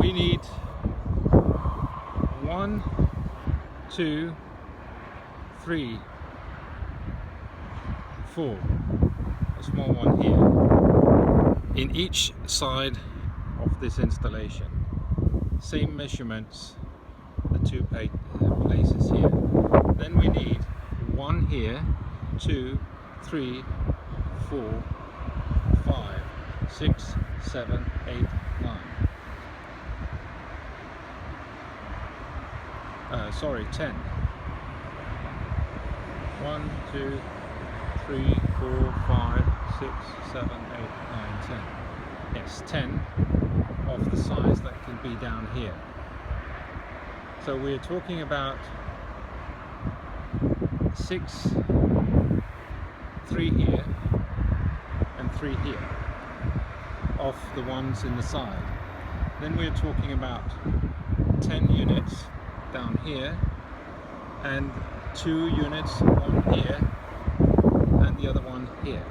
we need 1, 2, 3, 4, a small one here, in each side of this installation. Same measurements, the two places here. Then we need 1 here, 2, 3, 4, 5, 6, 7, 8, 9. Sorry, 10. 1, 2, 3, 4, 5, 6, 7, 8, 9, 10. Yes, 10 of the size that can be down here. So we're talking about 6, 3 here and 3 here of the ones in the side. Then we're talking about 10 units down here and 2 units, one here and the other one here.